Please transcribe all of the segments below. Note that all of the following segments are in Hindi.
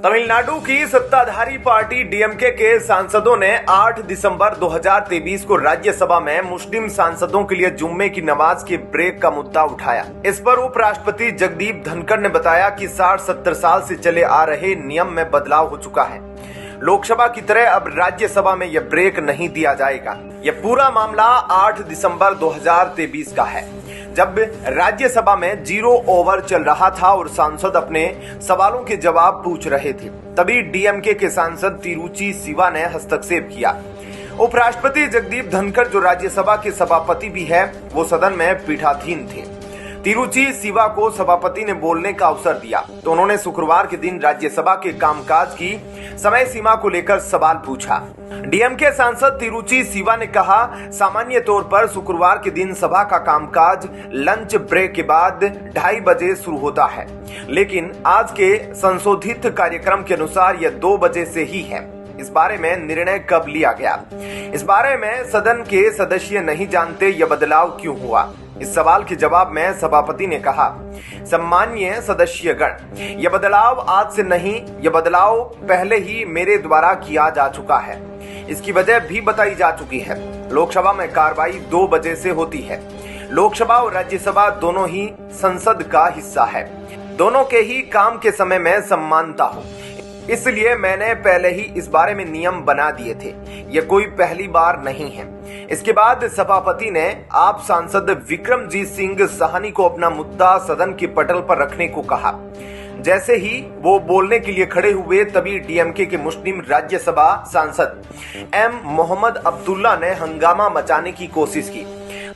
तमिलनाडु की सत्ताधारी पार्टी डीएमके के सांसदों ने 8 दिसंबर 2023 को राज्यसभा में मुस्लिम सांसदों के लिए जुम्मे की नमाज के ब्रेक का मुद्दा उठाया। इस पर उपराष्ट्रपति जगदीप धनखड़ ने बताया कि 60-70 साल से चले आ रहे नियम में बदलाव हो चुका है। लोकसभा की तरह अब राज्यसभा में यह ब्रेक नहीं दिया जाएगा। यह पूरा मामला 8 दिसंबर 2023 का है, जब राज्यसभा में 0 ओवर चल रहा था और सांसद अपने सवालों के जवाब पूछ रहे थे। तभी डीएमके के सांसद तिरुचि सिवा ने हस्तक्षेप किया। उपराष्ट्रपति जगदीप धनखड़, जो राज्यसभा के सभापति भी है, वो सदन में पीठासीन थे। तिरुचि सिवा को सभापति ने बोलने का अवसर दिया तो उन्होंने शुक्रवार के दिन राज्यसभा के कामकाज की समय सीमा को लेकर सवाल पूछा। डीएमके सांसद तिरुचि सिवा ने कहा, सामान्य तौर पर शुक्रवार के दिन सभा का कामकाज लंच ब्रेक के बाद 2:30 बजे शुरू होता है, लेकिन आज के संशोधित कार्यक्रम के अनुसार यह 2 बजे से ही है। इस बारे में निर्णय कब लिया गया, इस बारे में सदन के सदस्य नहीं जानते। यह बदलाव क्यों हुआ? इस सवाल के जवाब में सभापति ने कहा, सम्मानीय सदस्यगण, यह बदलाव आज से नहीं, यह बदलाव पहले ही मेरे द्वारा किया जा चुका है। इसकी वजह भी बताई जा चुकी है। लोकसभा में कार्रवाई 2 बजे से होती है। लोकसभा और राज्यसभा दोनों ही संसद का हिस्सा है। दोनों के ही काम के समय में समानता हो, इसलिए मैंने पहले ही इस बारे में नियम बना दिए थे। यह कोई पहली बार नहीं है। इसके बाद सभापति ने आप सांसद विक्रमजीत सिंह साहनी को अपना मुद्दा सदन के पटल पर रखने को कहा। जैसे ही वो बोलने के लिए खड़े हुए, तभी डीएमके के मुस्लिम राज्यसभा सांसद एम मोहम्मद अब्दुल्ला ने हंगामा मचाने की कोशिश की।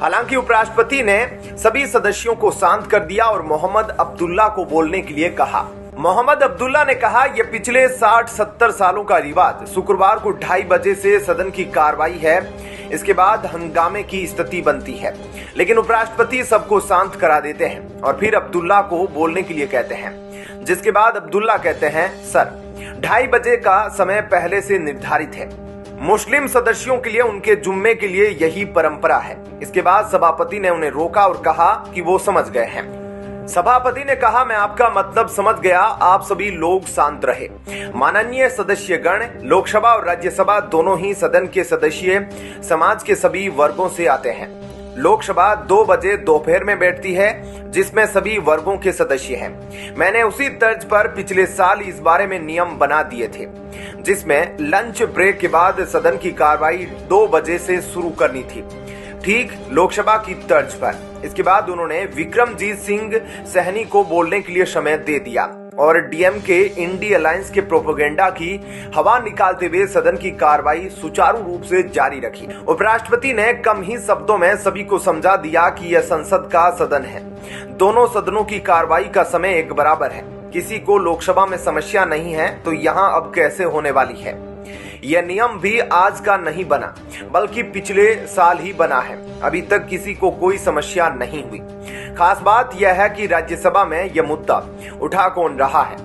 हालांकि उपराष्ट्रपति ने सभी सदस्यों को शांत कर दिया और मोहम्मद अब्दुल्ला को बोलने के लिए कहा। मोहम्मद अब्दुल्ला ने कहा, यह पिछले 60-70 सालों का रिवाज, शुक्रवार को 2:30 बजे से सदन की कार्रवाई है, इसके बाद हंगामे की स्थिति बनती है। लेकिन उपराष्ट्रपति सबको शांत करा देते हैं और फिर अब्दुल्ला को बोलने के लिए कहते हैं, जिसके बाद अब्दुल्ला कहते हैं, सर 2:30 बजे का समय पहले से निर्धारित है। मुस्लिम सदस्यों के लिए उनके जुम्मे के लिए यही परंपरा है। इसके बाद सभापति ने उन्हें रोका और कहा कि वो समझ गए हैं। सभापति ने कहा, मैं आपका मतलब समझ गया, आप सभी लोग शांत रहे। माननीय सदस्यगण, लोकसभा और राज्यसभा दोनों ही सदन के सदस्य समाज के सभी वर्गों से आते हैं। लोकसभा 2 बजे दोपहर में बैठती है, जिसमें सभी वर्गों के सदस्य हैं। मैंने उसी तर्ज पर पिछले साल इस बारे में नियम बना दिए थे, जिसमें लंच ब्रेक के बाद सदन की कार्रवाई 2 बजे से शुरू करनी थी, ठीक लोकसभा की तर्ज पर। इसके बाद उन्होंने विक्रमजीत सिंह साहनी को बोलने के लिए समय दे दिया और डीएमके इंडी अलायंस के प्रोपेगेंडा की हवा निकालते हुए सदन की कार्रवाई सुचारू रूप से जारी रखी। उपराष्ट्रपति ने कम ही शब्दों में सभी को समझा दिया कि यह संसद का सदन है। दोनों सदनों की कार्रवाई का समय एक बराबर है। किसी को लोकसभा में समस्या नहीं है तो यहाँ अब कैसे होने वाली है? यह नियम भी आज का नहीं बना, बल्कि पिछले साल ही बना है। अभी तक किसी को कोई समस्या नहीं हुई। खास बात यह है कि राज्यसभा में यह मुद्दा उठा कौन रहा है?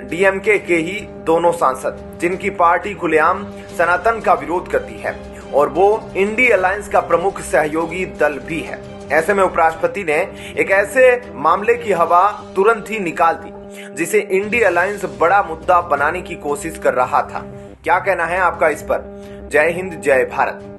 डीएमके के ही दोनों सांसद, जिनकी पार्टी खुलेआम सनातन का विरोध करती है और वो इंडी अलायंस का प्रमुख सहयोगी दल भी है। ऐसे में उपराष्ट्रपति ने एक ऐसे मामले की हवा तुरंत ही निकाल दी, जिसे इंडी अलायंस बड़ा मुद्दा बनाने की कोशिश कर रहा था। क्या कहना है आपका इस पर? जय हिंद, जय भारत।